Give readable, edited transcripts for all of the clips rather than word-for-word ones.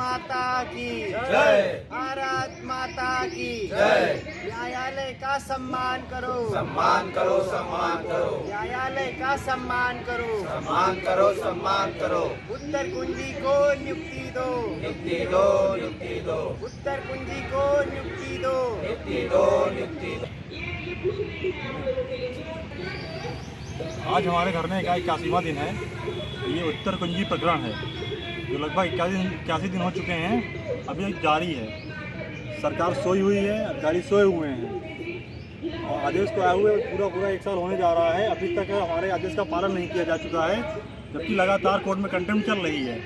माता की जय, भारत माता की जय। न्यायालय का सम्मान करो, सम्मान करो, सम्मान करो, न्यायालय का सम्मान करो, सम्मान करो, सम्मान करो। उत्तर कुंजी को नियुक्ति दो, नियुक्ति दो, नियुक्ति दो, उत्तर कुंजी को नियुक्ति दो, नियुक्ति दो, नियुक्ति दो। आज हमारे धरने का 81वां दिन है। ये उत्तर कुंजी प्रकरण है जो लगभग 81 दिन हो चुके हैं, अभी एक जारी है। सरकार सोई हुई है, अधिकारी सोए हुए हैं और आदेश को आए हुए पूरा 1 साल होने जा रहा है। अभी तक हमारे आदेश का पालन नहीं किया जा चुका है, जबकि लगातार कोर्ट में कंटेम्प्ट चल रही है।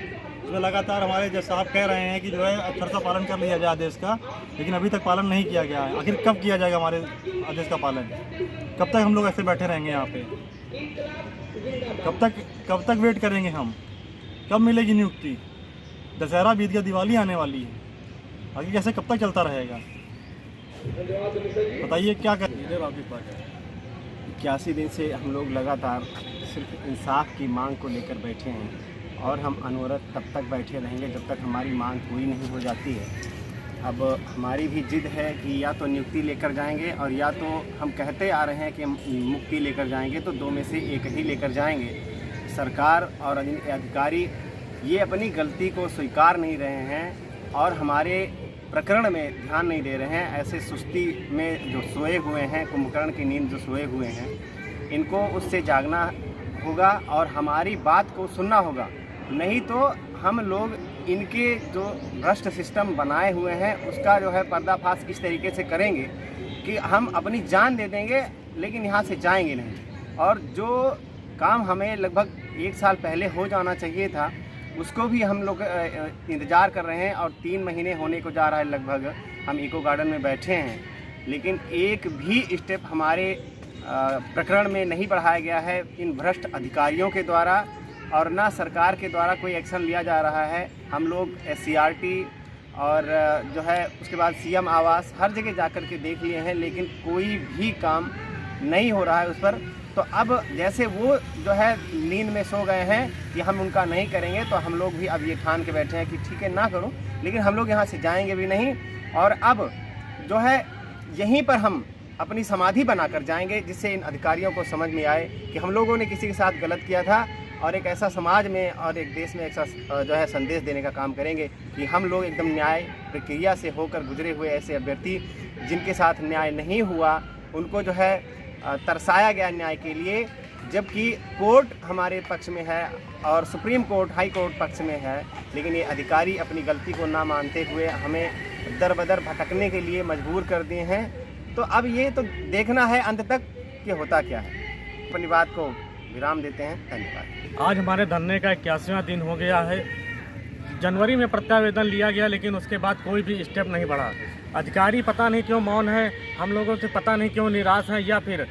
उसमें लगातार हमारे जज साहब कह रहे हैं कि जो है अक्षर से पालन कर लिया जाए आदेश का, लेकिन अभी तक पालन नहीं किया गया है। आखिर कब किया जाएगा हमारे आदेश का पालन? कब तक हम लोग ऐसे बैठे रहेंगे यहाँ पे? कब तक वेट करेंगे हम? कब मिलेगी नियुक्ति? दशहरा बीत गया, दिवाली आने वाली है, आगे कैसे कब तक चलता रहेगा? बताइए क्या कर। 81 दिन से हम लोग लगातार सिर्फ इंसाफ की मांग को लेकर बैठे हैं और हम अनवरत तब तक बैठे रहेंगे जब तक हमारी मांग पूरी नहीं हो जाती है। अब हमारी भी जिद है कि या तो नियुक्ति लेकर जाएंगे और या तो हम कहते आ रहे हैं कि हम मुक्ति लेकर जाएंगे, तो दो में से एक ही लेकर जाएंगे। सरकार और अधिकारी ये अपनी गलती को स्वीकार नहीं रहे हैं और हमारे प्रकरण में ध्यान नहीं दे रहे हैं। ऐसे सुस्ती में जो सोए हुए हैं, कुंभकर्ण की नींद जो सोए हुए हैं, इनको उससे जागना होगा और हमारी बात को सुनना होगा। नहीं तो हम लोग इनके जो भ्रष्ट सिस्टम बनाए हुए हैं उसका जो है पर्दाफाश इस तरीके से करेंगे कि हम अपनी जान दे देंगे लेकिन यहाँ से जाएंगे नहीं। और जो काम हमें लगभग 1 साल पहले हो जाना चाहिए था उसको भी हम लोग इंतज़ार कर रहे हैं और 3 महीने होने को जा रहा है लगभग हम इको गार्डन में बैठे हैं, लेकिन एक भी स्टेप हमारे प्रकरण में नहीं बढ़ाया गया है इन भ्रष्ट अधिकारियों के द्वारा और ना सरकार के द्वारा कोई एक्शन लिया जा रहा है। हम लोग SCRT और जो है उसके बाद CM आवास हर जगह जाकर के देख लिए हैं, लेकिन कोई भी काम नहीं हो रहा है उस पर। तो अब जैसे वो जो है नींद में सो गए हैं कि हम उनका नहीं करेंगे, तो हम लोग भी अब ये ठान के बैठे हैं कि ठीक है ना करो, लेकिन हम लोग यहाँ से जाएंगे भी नहीं। और अब जो है यहीं पर हम अपनी समाधि बनाकर जाएंगे जिससे इन अधिकारियों को समझ में आए कि हम लोगों ने किसी के साथ गलत किया था और एक ऐसा समाज में और एक देश में एक जो है संदेश देने का काम करेंगे कि हम लोग एकदम न्याय प्रक्रिया से होकर गुजरे हुए ऐसे अभ्यर्थी जिनके साथ न्याय नहीं हुआ उनको जो है तरसाया गया न्याय के लिए, जबकि कोर्ट हमारे पक्ष में है और सुप्रीम कोर्ट, हाई कोर्ट पक्ष में है, लेकिन ये अधिकारी अपनी गलती को ना मानते हुए हमें दर बदर भटकने के लिए मजबूर कर दिए हैं। तो अब ये तो देखना है अंत तक कि होता क्या है। अपनी बात को विराम देते हैं। धन्यवाद। आज हमारे धरने का 81वां दिन हो गया है। जनवरी में प्रत्यावेदन लिया गया, लेकिन उसके बाद कोई भी स्टेप नहीं बढ़ा। अधिकारी पता नहीं क्यों मौन है, हम लोगों से पता नहीं क्यों निराश हैं, या फिर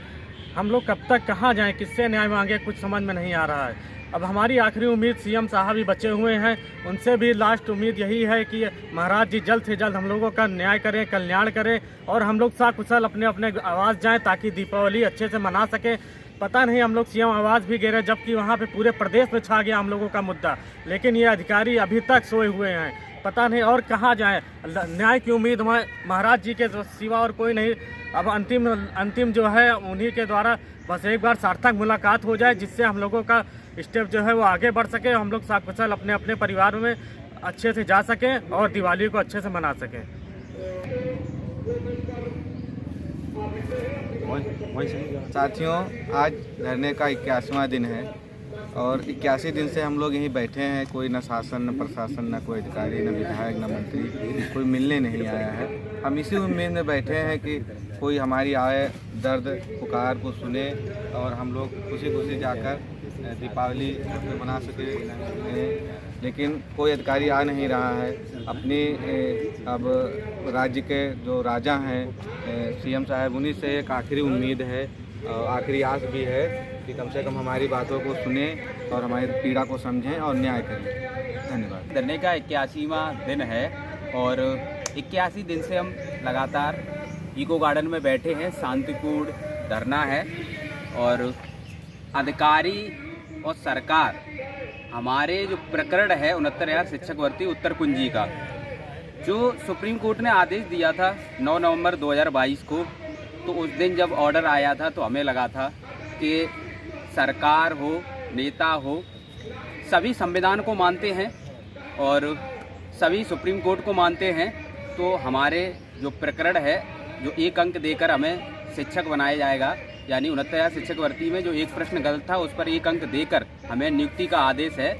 हम लोग कब तक कहाँ जाएं, किससे न्याय मांगे, कुछ समझ में नहीं आ रहा है। अब हमारी आखिरी उम्मीद CM साहब ही बचे हुए हैं, उनसे भी लास्ट उम्मीद यही है कि महाराज जी जल्द से जल्द हम लोगों का न्याय करें, कल्याण करें और हम लोग साकुशल अपने अपने आवास जाएं ताकि दीपावली अच्छे से मना सकें। पता नहीं हम लोग CM आवास भी गए, जबकि वहाँ पे पूरे प्रदेश में छा गया हम लोगों का मुद्दा, लेकिन ये अधिकारी अभी तक सोए हुए हैं। पता नहीं और कहाँ जाएं। न्याय की उम्मीद महाराज जी के सिवा और कोई नहीं। अब अंतिम जो है उन्हीं के द्वारा बस एक बार सार्थक मुलाकात हो जाए जिससे हम लोगों का स्टेप जो है वो आगे बढ़ सके, हम लोग साकुशल अपने अपने परिवार में अच्छे से जा सकें और दिवाली को अच्छे से मना सकें। साथियों, आज धरने का 81वां दिन है और 81 दिन से हम लोग यहीं बैठे हैं। कोई न शासन, न प्रशासन, न कोई अधिकारी, न विधायक, न मंत्री कोई मिलने नहीं आया है। हम इसी उम्मीद में बैठे हैं कि कोई हमारी आए, दर्द पुकार को सुने और हम लोग खुशी खुशी जाकर दीपावली मना सके, लेकिन कोई अधिकारी आ नहीं रहा है। अपनी अब राज्य के जो राजा हैं CM साहब, उन्हीं से एक आखिरी उम्मीद है और आखिरी आस भी है कि कम से कम हमारी बातों को सुने और हमारी पीड़ा को समझें और न्याय करें। धन्यवाद। धरने का 81वां दिन है और 81 दिन से हम लगातार इको गार्डन में बैठे हैं। शांतिपूर्ण धरना है और अधिकारी और सरकार हमारे जो प्रकरण है 69,000 शिक्षक भर्ती उत्तर कुंजी का, जो सुप्रीम कोर्ट ने आदेश दिया था 9 नवंबर 2022 को, तो उस दिन जब ऑर्डर आया था तो हमें लगा था कि सरकार हो, नेता हो, सभी संविधान को मानते हैं और सभी सुप्रीम कोर्ट को मानते हैं, तो हमारे जो प्रकरण है जो 1 अंक देकर हमें शिक्षक बनाया जाएगा, यानी 69,000 शिक्षक भर्ती में जो एक प्रश्न गलत था उस पर 1 अंक देकर हमें नियुक्ति का आदेश है।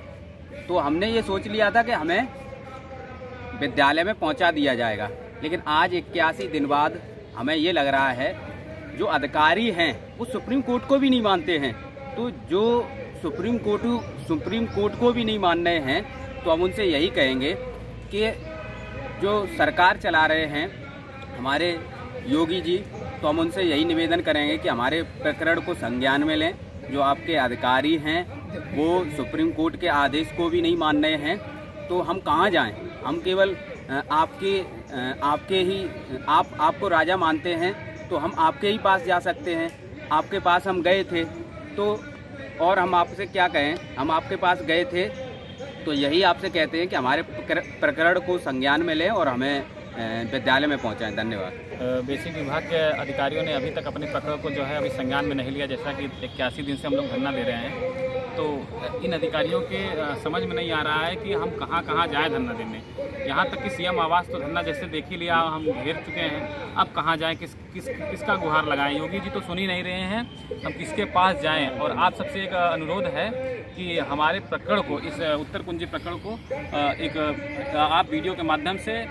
तो हमने ये सोच लिया था कि हमें विद्यालय में पहुंचा दिया जाएगा, लेकिन आज 81 दिन बाद हमें ये लग रहा है जो अधिकारी हैं वो सुप्रीम कोर्ट को भी नहीं मानते हैं। तो जो सुप्रीम कोर्ट को भी नहीं मान रहे हैं, तो हम उनसे यही कहेंगे कि जो सरकार चला रहे हैं हमारे योगी जी, तो हम उनसे यही निवेदन करेंगे कि हमारे प्रकरण को संज्ञान में लें। जो आपके अधिकारी हैं वो सुप्रीम कोर्ट के आदेश को भी नहीं मान रहे हैं, तो हम कहाँ जाएं? हम केवल आपको राजा मानते हैं, तो हम आपके ही पास जा सकते हैं। आपके पास हम गए थे, तो और हम आपसे क्या कहें, हम आपके पास गए थे, तो यही आपसे कहते हैं कि हमारे प्रकरण को संज्ञान में लें और हमें विद्यालय में पहुंचाएं। धन्यवाद। बेसिक विभाग के अधिकारियों ने अभी तक अपने प्रकरण को जो है अभी संज्ञान में नहीं लिया, जैसा कि 81 दिन से हम लोग धरना दे रहे हैं। तो इन अधिकारियों के समझ में नहीं आ रहा है कि हम कहाँ कहाँ जाएं धरना देने। यहाँ तक कि सीएम आवास तो धरना जैसे देख ही लिया, हम घेर चुके हैं, अब कहाँ जाएं, किसका गुहार लगाएं? योगी जी तो सुन ही नहीं रहे हैं, हम किसके पास जाएं? और आप सबसे एक अनुरोध है कि हमारे प्रकरण को, इस उत्तर कुंजी प्रकरण को एक आप वीडियो के माध्यम से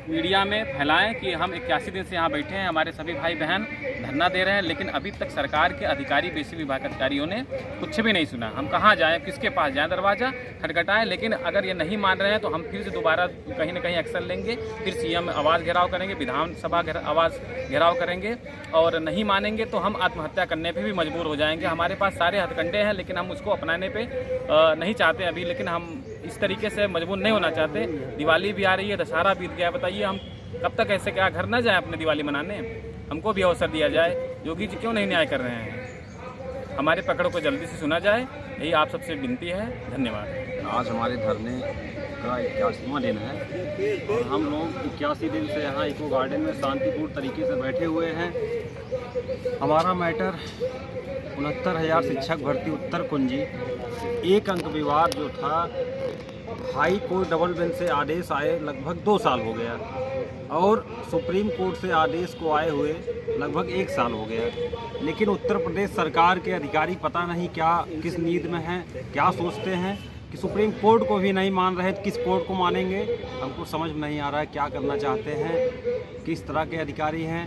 मीडिया में फैलाएं कि हम 81 दिन से यहाँ बैठे हैं, हमारे सभी भाई बहन धरना दे रहे हैं, लेकिन अभी तक सरकार के अधिकारी, बेसिक विभाग के अधिकारियों ने कुछ भी नहीं सुना। हम कहाँ जाएं, किसके पास जाएं? दरवाज़ा खटखटाएं, लेकिन अगर ये नहीं मान रहे हैं तो हम फिर से दोबारा कहीं ना कहीं एक्शन लेंगे, फिर सीएम आवास घेराव करेंगे, विधानसभा आवास घेराव करेंगे, और नहीं मानेंगे तो हम आत्महत्या करने पर भी मजबूर हो जाएंगे। हमारे पास सारे हथकंडे हैं, लेकिन हम उसको अपनाने पर नहीं चाहते अभी, लेकिन हम इस तरीके से मजबूर नहीं होना चाहते। दिवाली भी आ रही है, दशहरा बीत गया, बताइए हम कब तक ऐसे क्या घर न जाएं अपने दिवाली मनाने? हमको भी अवसर दिया जाए। योगी जी क्यों नहीं न्याय कर रहे हैं? हमारे प्रकरण को जल्दी से सुना जाए, यही आप सबसे विनती है। धन्यवाद। आज हमारे धरने का 81वां दिन है और हम लोग 81 दिन से यहाँ इको गार्डन में शांतिपूर्ण तरीके से बैठे हुए हैं। हमारा मैटर 69,000 शिक्षक भर्ती उत्तर कुंजी 1 अंक विवाद जो था, हाई कोर्ट डबल बेंच से आदेश आए लगभग 2 साल हो गया और सुप्रीम कोर्ट से आदेश को आए हुए लगभग 1 साल हो गया, लेकिन उत्तर प्रदेश सरकार के अधिकारी पता नहीं क्या किस नींद में हैं, क्या सोचते हैं कि सुप्रीम कोर्ट को भी नहीं मान रहे, किस कोर्ट को मानेंगे? हमको समझ में नहीं आ रहा है क्या करना चाहते हैं, किस तरह के अधिकारी हैं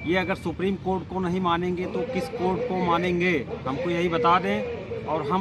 ये। अगर सुप्रीम कोर्ट को नहीं मानेंगे तो किस कोर्ट को मानेंगे? हमको यही बता दें और हम